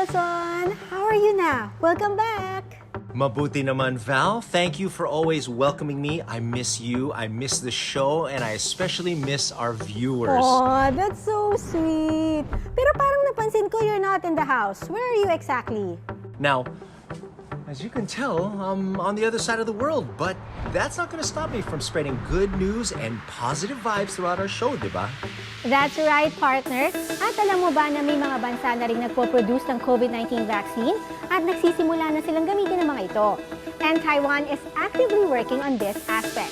Wilson! How are you na? Welcome back! Mabuti naman, Val. Thank you for always welcoming me. I miss you, I miss the show, and I especially miss our viewers. Oh, that's so sweet. Pero parang napansin ko you're not in the house. Where are you exactly? Now, as you can tell, I'm on the other side of the world, but that's not going to stop me from spreading good news and positive vibes throughout our show, di ba? That's right, partner. At alam mo ba na may mga bansa na rin nagpo-produce ng COVID-19 vaccine at nagsisimula na silang gamitin ng mga ito. And Taiwan is actively working on this aspect.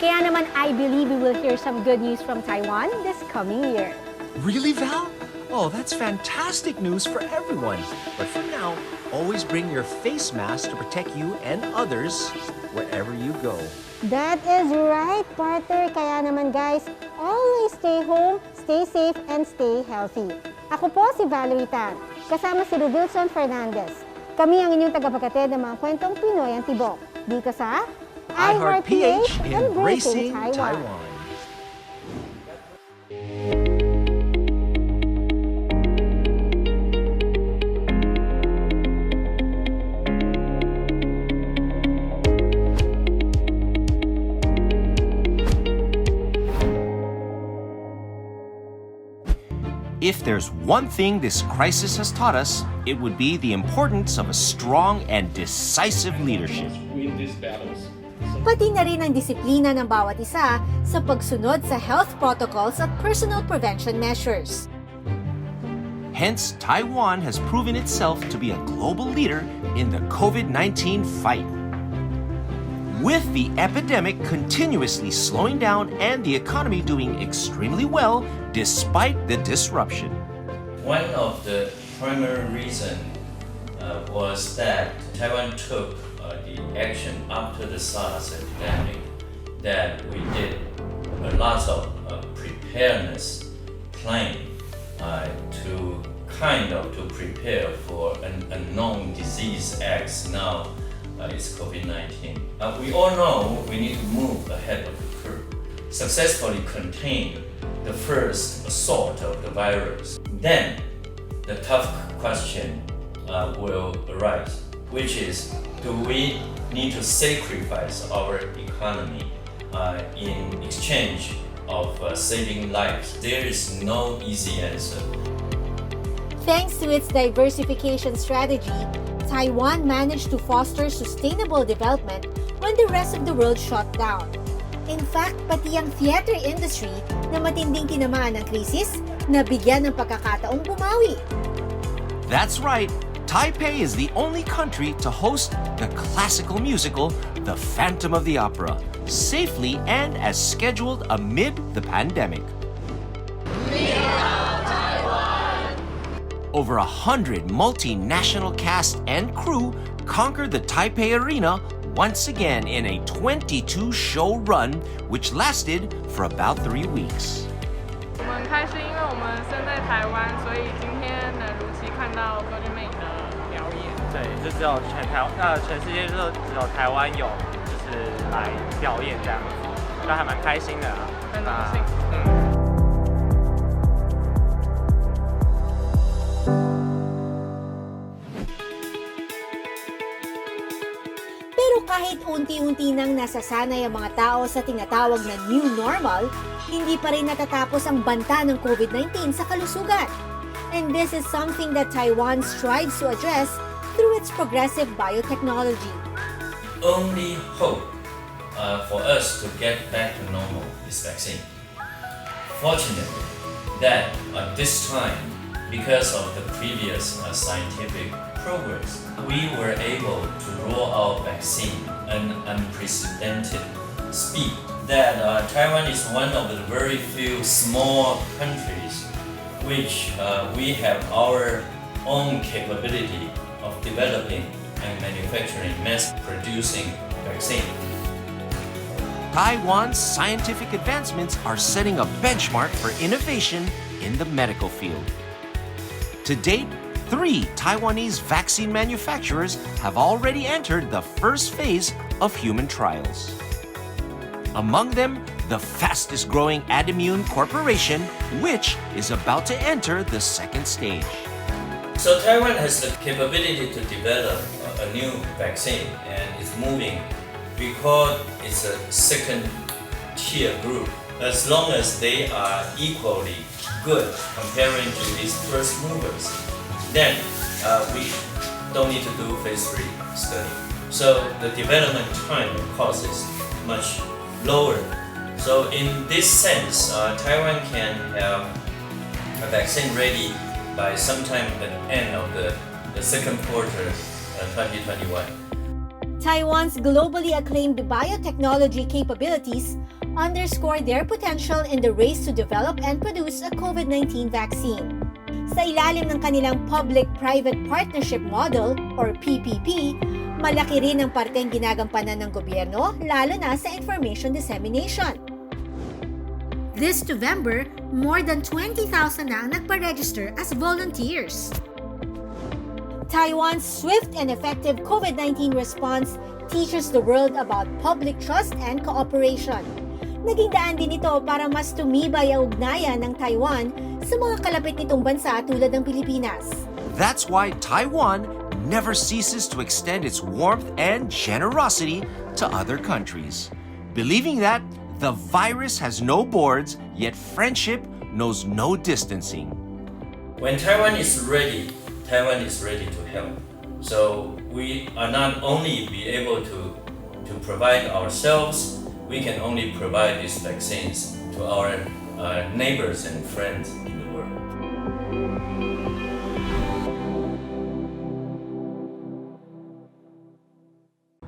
Kaya naman, I believe we will hear some good news from Taiwan this coming year. Really, Val? Oh, that's fantastic news for everyone. But for now, always bring your face mask to protect you and others wherever you go. That is right, partner. Kaya naman guys, always stay home, stay safe, and stay healthy. Ako po si Valerie Tan, kasama si Wilson Fernandez. Kami ang inyong tagapaghatid ng mga kwentong Pinoy ang tibok. Dito sa iHeartPH, Embracing Taiwan. If there's one thing this crisis has taught us, it would be the importance of a strong and decisive leadership. Win these battles. Pati na rin ang disiplina ng bawat isa sa pagsunod sa health protocols at personal prevention measures. Hence, Taiwan has proven itself to be a global leader in the COVID-19 fight. With the epidemic continuously slowing down and the economy doing extremely well despite the disruption. One of the primary reasons was that Taiwan took the action after the SARS epidemic, that we did a lot of preparedness planning to prepare for an unknown disease X. Now it's COVID-19. We all know we need to move ahead of the curve, successfully contain the first assault of the virus. Then the tough question will arise, which is, do we need to sacrifice our economy in exchange of saving lives? There is no easy answer. Thanks to its diversification strategy, Taiwan managed to foster sustainable development when the rest of the world shut down. In fact, pati ang theater industry na matinding tinamaan ng krisis, nabigyan ng pagkakataong bumawi. That's right, Taipei is the only country to host the classical musical The Phantom of the Opera, safely and as scheduled amid the pandemic. Over 100 multinational cast and crew conquered the Taipei Arena once again in a 22-show run, which lasted for about 3 weeks. 我们很开心，因为我们身在台湾，所以今天能如期看到歌剧魅影的表演。对，就只有全世界就只有台湾有，就是来表演这样子，就还蛮开心的啊。很荣幸。Pero kahit unti-unti nang nasasanay ang mga tao sa tinatawag na new normal, hindi pa rin natatapos ang banta ng COVID-19 sa kalusugan. And this is something that Taiwan strives to address through its progressive biotechnology. Only hope for us to get back to normal is vaccine. Fortunately, that at this time, because of the previous scientific progress, we were able to roll out vaccine at an unprecedented speed. That Taiwan is one of the very few small countries which we have our own capability of developing and manufacturing, mass producing vaccine. Taiwan's scientific advancements are setting a benchmark for innovation in the medical field. To date, 3 Taiwanese vaccine manufacturers have already entered the first phase of human trials. Among them, the fastest growing Adimune Corporation, which is about to enter the second stage. So Taiwan has the capability to develop a new vaccine, and it's moving. We call it's a second tier group. As long as they are equally good comparing to these first movers, then we don't need to do phase 3 study. So the development time and cost is much lower. So in this sense, Taiwan can have a vaccine ready by sometime at the end of the second quarter 2021. Taiwan's globally acclaimed biotechnology capabilities underscore their potential in the race to develop and produce a COVID-19 vaccine. Sa ilalim ng kanilang Public-Private Partnership Model or PPP, malaki rin ang parteng ginagampanan ng gobyerno, lalo na sa information dissemination. This November, more than 20,000 na ang nagpa-register as volunteers. Taiwan's swift and effective COVID-19 response teaches the world about public trust and cooperation. Naging daan din ito para mas tumibay ang ugnayan ng Taiwan sa mga kalapit nitong bansa tulad ng Pilipinas. That's why Taiwan never ceases to extend its warmth and generosity to other countries, believing that the virus has no borders, yet friendship knows no distancing. When Taiwan is ready to help. So we are not only be able to provide ourselves, we can only provide these vaccines to our neighbors and friends in the world.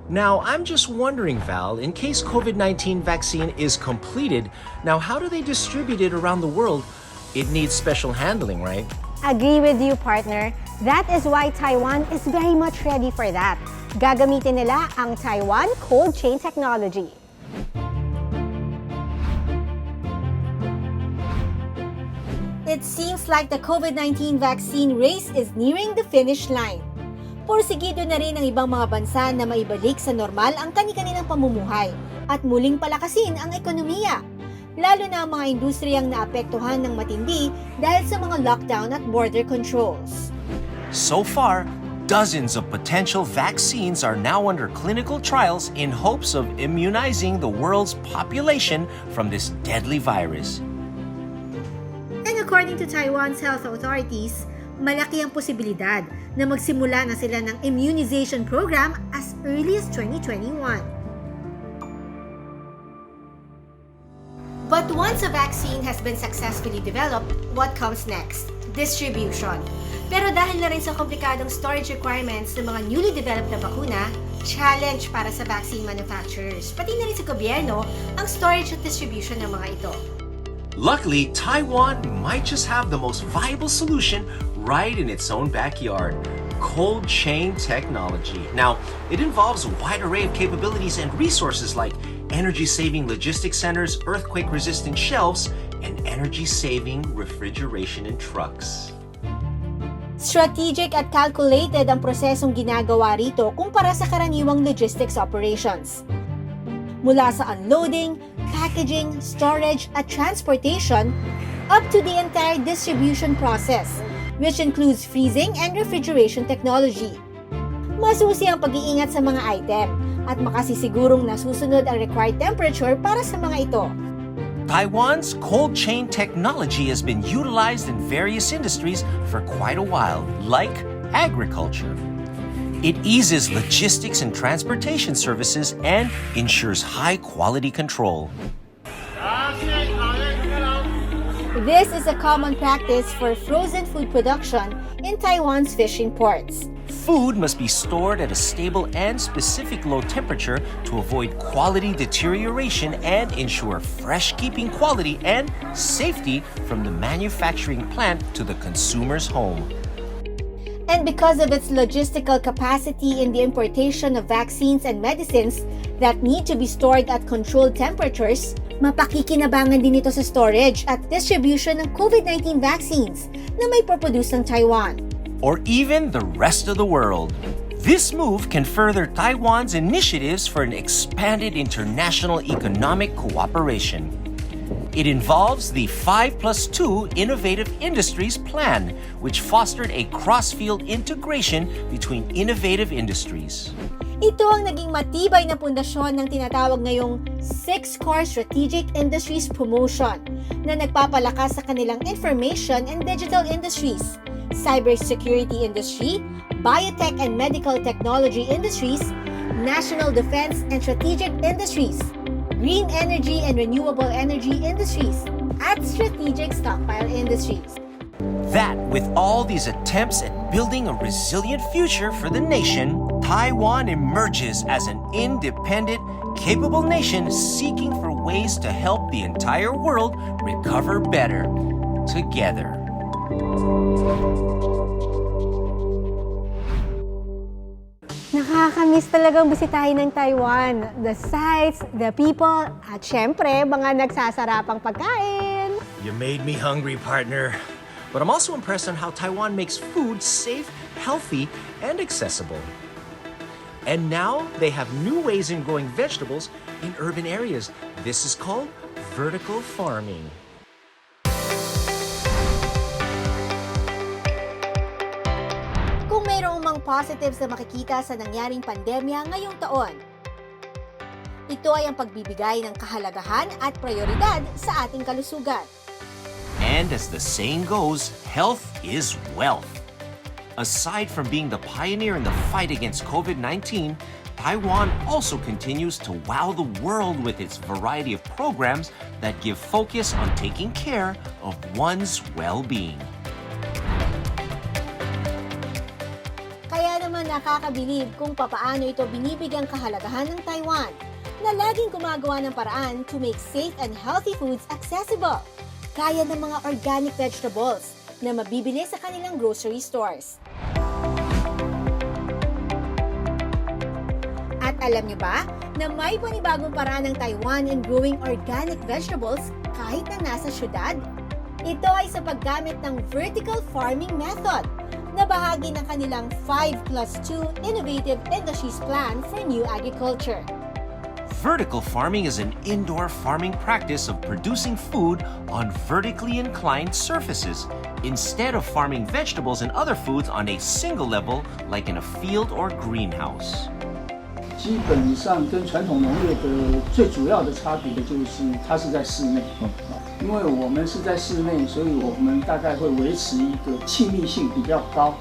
Now, I'm just wondering, Val, in case COVID-19 vaccine is completed, now how do they distribute it around the world? It needs special handling, right? Agree with you, partner. That is why Taiwan is very much ready for that. Gagamitin nila ang Taiwan cold chain technology. It seems like the COVID-19 vaccine race is nearing the finish line. Porsigido na rin ang ibang mga bansa na maibalik sa normal ang kani-kanilang pamumuhay at muling palakasin ang ekonomiya, lalo na ang mga industriyang naapektuhan ng matindi dahil sa mga lockdown at border controls. So far, dozens of potential vaccines are now under clinical trials in hopes of immunizing the world's population from this deadly virus. And according to Taiwan's health authorities, malaki ang posibilidad na magsimula na sila ng immunization program as early as 2021. But once a vaccine has been successfully developed, what comes next? Distribution. Pero dahil na rin sa komplikadong storage requirements ng mga newly developed na bakuna, challenge para sa vaccine manufacturers, pati na rin sa gobyerno ang storage at distribution ng mga ito. Luckily, Taiwan might just have the most viable solution right in its own backyard: cold chain technology. Now, it involves a wide array of capabilities and resources like energy-saving logistics centers, earthquake-resistant shelves, and energy-saving refrigeration in trucks. Strategic at calculated ang prosesong ginagawa rito kumpara sa karaniwang logistics operations. Mula sa unloading, packaging, storage, at transportation, up to the entire distribution process, which includes freezing and refrigeration technology. Masusi ang pag-iingat sa mga item at makasisigurong nasusunod ang required temperature para sa mga ito. Taiwan's cold chain technology has been utilized in various industries for quite a while, like agriculture. It eases logistics and transportation services and ensures high-quality control. This is a common practice for frozen food production in Taiwan's fishing ports. Food must be stored at a stable and specific low temperature to avoid quality deterioration and ensure fresh keeping quality and safety from the manufacturing plant to the consumer's home. And because of its logistical capacity in the importation of vaccines and medicines that need to be stored at controlled temperatures, mapakikinabangan din ito sa storage at distribution ng COVID-19 vaccines na may produce ng Taiwan. Or even the rest of the world. This move can further Taiwan's initiatives for an expanded international economic cooperation. It involves the 5+2 Innovative Industries Plan, which fostered a cross-field integration between innovative industries. Ito ang naging matibay na pundasyon ng tinatawag ngayong 6-Core Strategic Industries Promotion na nagpapalakas sa kanilang information and digital industries, cybersecurity industry, biotech and medical technology industries, national defense and strategic industries, green energy and renewable energy industries, at strategic stockpile industries. That, with all these attempts at building a resilient future for the nation, Taiwan emerges as an independent, capable nation seeking for ways to help the entire world recover better, together. Nakakamiss talagang bisitahin ng Taiwan. The sights, the people, at syempre, mga nagsasarapang pagkain. You made me hungry, partner. But I'm also impressed on how Taiwan makes food safe, healthy, and accessible. And now they have new ways in growing vegetables in urban areas. This is called vertical farming. Kung mayroong mang positives na makikita sa nangyaring pandemya ngayong taon, ito ay ang pagbibigay ng kahalagahan at prioridad sa ating kalusugan. And as the saying goes, health is wealth. Aside from being the pioneer in the fight against COVID-19, Taiwan also continues to wow the world with its variety of programs that give focus on taking care of one's well-being. Kaya naman nakakabilib kung papaano ito binibigyang kahalagahan ng Taiwan na laging gumagawa ng paraan to make safe and healthy foods accessible. Kaya ng mga organic vegetables na mabibili sa kanilang grocery stores. At alam niyo ba na may panibagong paraan ng Taiwan in growing organic vegetables kahit na nasa syudad? Ito ay sa paggamit ng vertical farming method na bahagi ng kanilang 5+2 Innovative Industries Plan for New Agriculture. Vertical farming is an indoor farming practice of producing food on vertically inclined surfaces, instead of farming vegetables and other foods on a single level like in a field or greenhouse. 基本上跟传统农业的最主要的差别的就是它是在室内，因为我们是在室内，所以我们大概会维持一个气密性比较高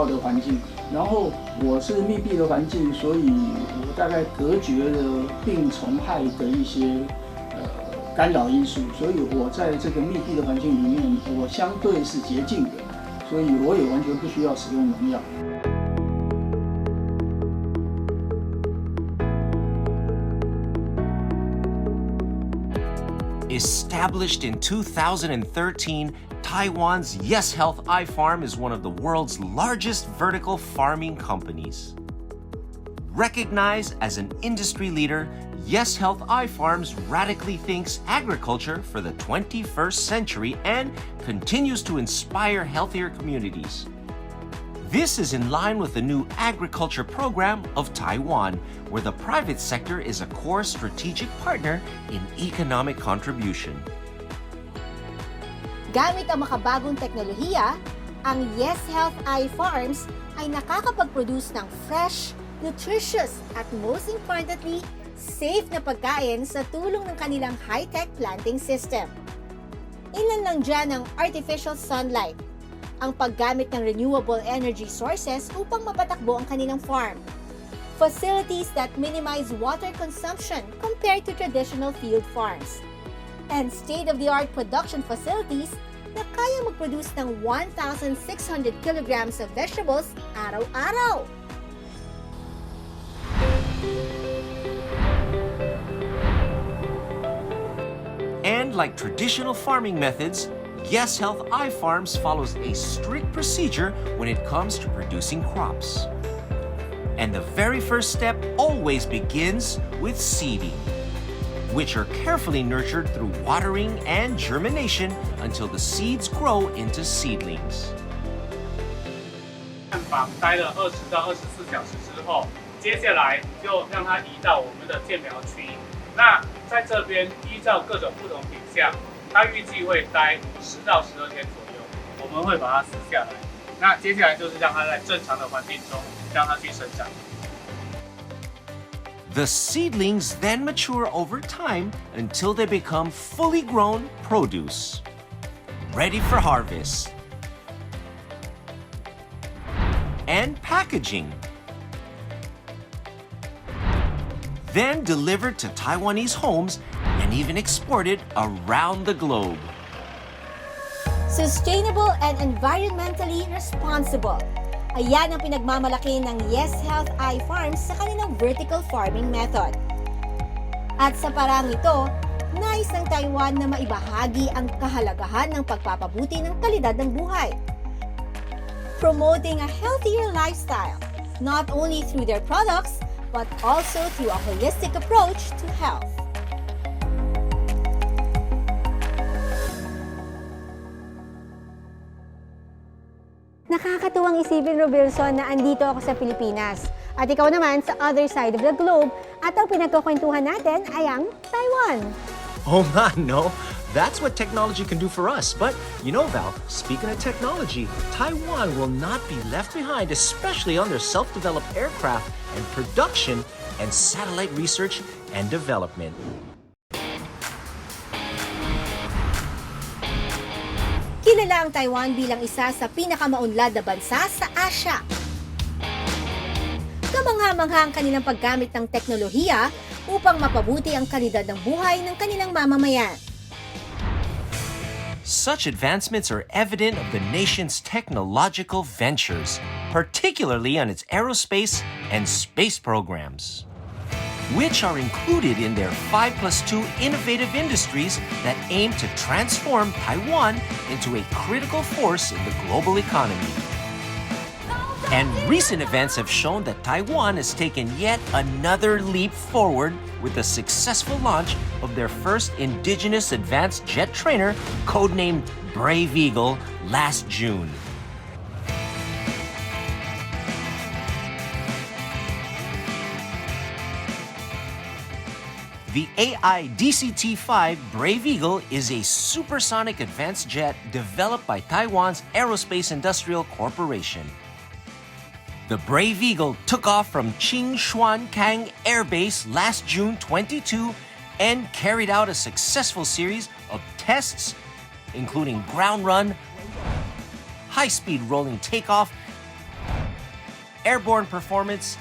的环境。然后我是密闭的环境，所以我大概隔绝了病虫害的一些干扰因素，所以我在这个密闭的环境里面，我相对是洁净的，所以我也完全不需要使用农药。 Established in 2013, Taiwan's Yes Health Eye Farm is one of the world's largest vertical farming companies. Recognized as an industry leader, Yes Health Eye Farms radically thinks agriculture for the 21st century and continues to inspire healthier communities. This is in line with the new agriculture program of Taiwan, where the private sector is a core strategic partner in economic contribution. Gamit ang makabagong teknolohiya, ang Yes Health Eye Farms ay nakakapag-produce ng fresh, nutritious at most importantly, safe na pagkain sa tulong ng kanilang high-tech planting system. Ilan lang dyan ang artificial sunlight, ang paggamit ng renewable energy sources upang mapatakbo ang kanilang farm, facilities that minimize water consumption compared to traditional field farms, and state-of-the-art production facilities na kaya mag-produce ng 1,600 kilograms of vegetables araw-araw. And like traditional farming methods, Yes Health Eye Farms follows a strict procedure when it comes to producing crops. And the very first step always begins with seeding, which are carefully nurtured through watering and germination until the seeds grow into seedlings. 蛋房待了20到24小时之后，接下来就让它移到我们的建苗区。那在这边依照各种不同品项，它预计会待10到12天左右，我们会把它撕下来。那接下来就是让它在正常的环境中让它去生长。The seedlings then mature over time until they become fully grown produce, ready for harvest and packaging. Then delivered to Taiwanese homes and even exported around the globe. Sustainable and environmentally responsible. Ayan ang pinagmamalaki ng Yes Health Eye Farms sa kanilang vertical farming method. At sa parang ito, nais ng Taiwan na maibahagi ang kahalagahan ng pagpapabuti ng kalidad ng buhay. Promoting a healthier lifestyle, not only through their products, but also through a holistic approach to health. Nakakatuwang isipin, Robilson, na andito ako sa Pilipinas. At ikaw naman sa other side of the globe. At ang pinagkukwentuhan natin ay ang Taiwan. Oh man, no. That's what technology can do for us. But you know, Val, speaking of technology, Taiwan will not be left behind, especially on their self-developed aircraft and production and satellite research and development. Kilala ang Taiwan bilang isa sa pinakamaunlad na bansa sa Asya. Kamangha-mangha ang kanilang paggamit ng teknolohiya upang mapabuti ang kalidad ng buhay ng kanilang mamamayan. Such advancements are evident of the nation's technological ventures, particularly on its aerospace and space programs, which are included in their 5+2 innovative industries that aim to transform Taiwan into a critical force in the global economy. And recent events have shown that Taiwan has taken yet another leap forward with the successful launch of their first indigenous advanced jet trainer, codenamed Brave Eagle, last June. The AI-DCT-5 Brave Eagle is a supersonic advanced jet developed by Taiwan's Aerospace Industrial Corporation. The Brave Eagle took off from Qingxuankang Air Base last June 22 and carried out a successful series of tests, including ground run, high-speed rolling takeoff, airborne performance,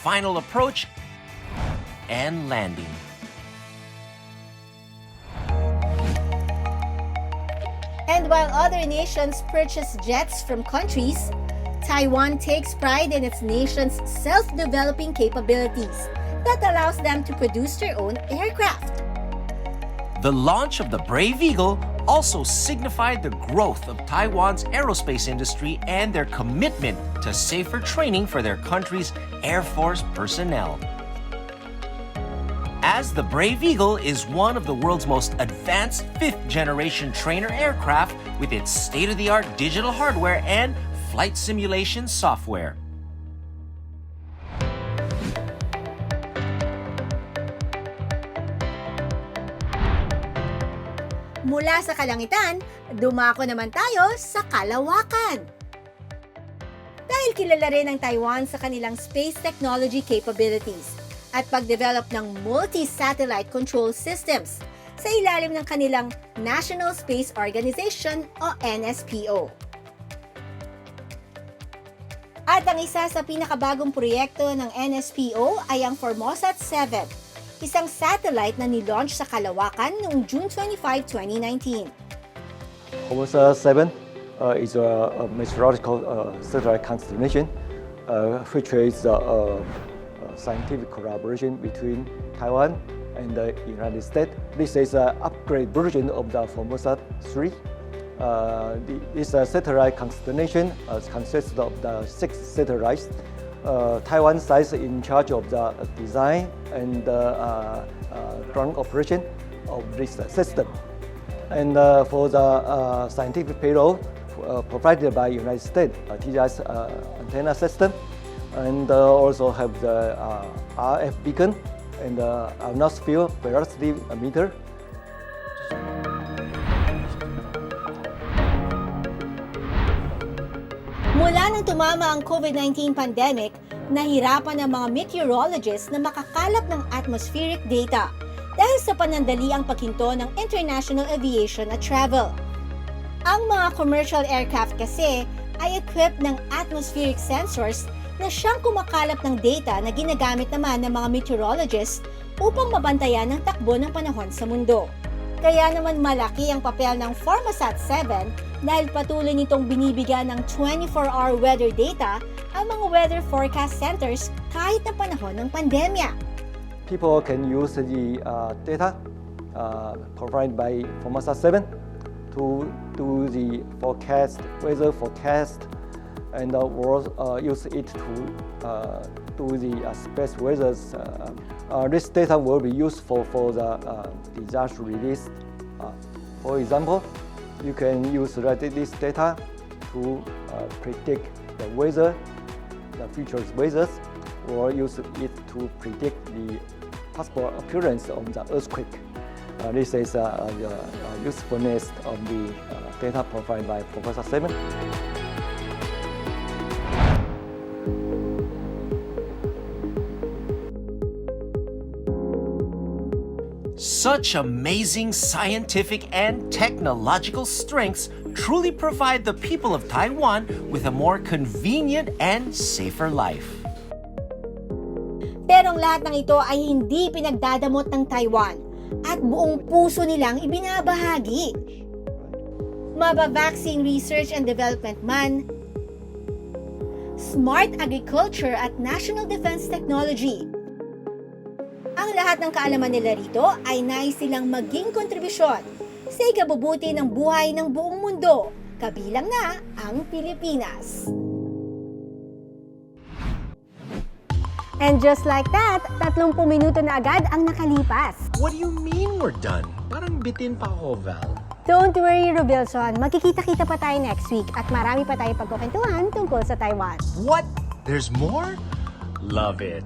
final approach, and landing. And while other nations purchase jets from countries, Taiwan takes pride in its nation's self-developing capabilities that allows them to produce their own aircraft. The launch of the Brave Eagle also signified the growth of Taiwan's aerospace industry and their commitment to safer training for their country's Air Force personnel. As the Brave Eagle is one of the world's most advanced fifth-generation trainer aircraft with its state-of-the-art digital hardware and flight simulation software. Mula sa kalangitan, dumako naman tayo sa kalawakan. Dahil kilala rin ang Taiwan sa kanilang space technology capabilities at pag-develop ng multi-satellite control systems sa ilalim ng kanilang National Space Organization o NSPO. At ang isa sa pinakabagong proyekto ng NSPO ay ang Formosat 7, isang satellite na nilaunch sa kalawakan noong June 25, 2019. Formosat 7 is a meteorological satellite constellation, which is a scientific collaboration between Taiwan and the United States. This is an upgrade version of the Formosat 3. This satellite constellation consists of the 6 satellites. Taiwan is in charge of the design and ground operation of this system. And for the scientific payload provided by United States, TGS antenna system, and also have the RF beacon and atmosphere velocity meter. Mula nang tumama ang COVID-19 pandemic, nahirapan ang mga meteorologists na makakalap ng atmospheric data dahil sa panandaliang paghinto ng international aviation at travel. Ang mga commercial aircraft kasi ay equipped ng atmospheric sensors na siyang kumakalap ng data na ginagamit naman ng mga meteorologists upang mabantayan ang takbo ng panahon sa mundo. Kaya naman malaki ang papel ng Formasat 7 dahil patuloy nitong binibigyan ng 24-hour weather data ang mga weather forecast centers kahit na panahon ng pandemya. People can use the data provided by Formasat 7 to do the weather forecast, and use it to do the space weather. This data will be useful for the disaster relief. For example, you can use this data to predict the weather, the future weather, or use it to predict the possible appearance of the earthquake. This is the usefulness of the data provided by Formasat 7. Such amazing scientific and technological strengths truly provide the people of Taiwan with a more convenient and safer life. Pero ang lahat ng ito ay hindi pinagdadamot ng Taiwan at buong puso nilang ibinabahagi. Maba-vaccine research and development man, smart agriculture at national defense technology. Ang lahat ng kaalaman nila rito ay nais silang maging kontribusyon sa ikabubuti ng buhay ng buong mundo, kabilang na ang Pilipinas. And just like that, 30 minuto na agad ang nakalipas. What do you mean we're done? Parang bitin pa ako, Val. Don't worry, Rubilson. Magkikita-kita pa tayo next week at marami pa tayong pagkukwentuhan tungkol sa Taiwan. What? There's more? Love it.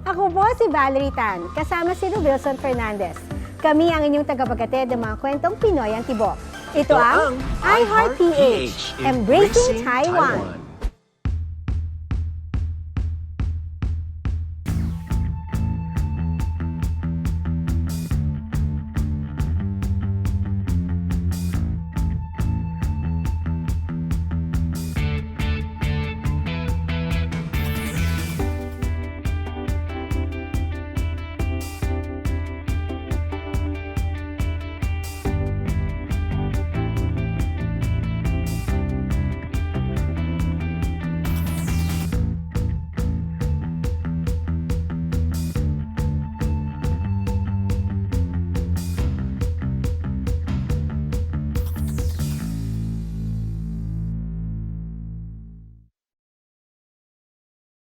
Ako po si Valerie Tan, kasama si Rubilson Fernandez. Kami ang inyong tagapaghatid ng mga kwentong Pinoy ang tibok. Ito ang iHeart PH, Embracing Taiwan.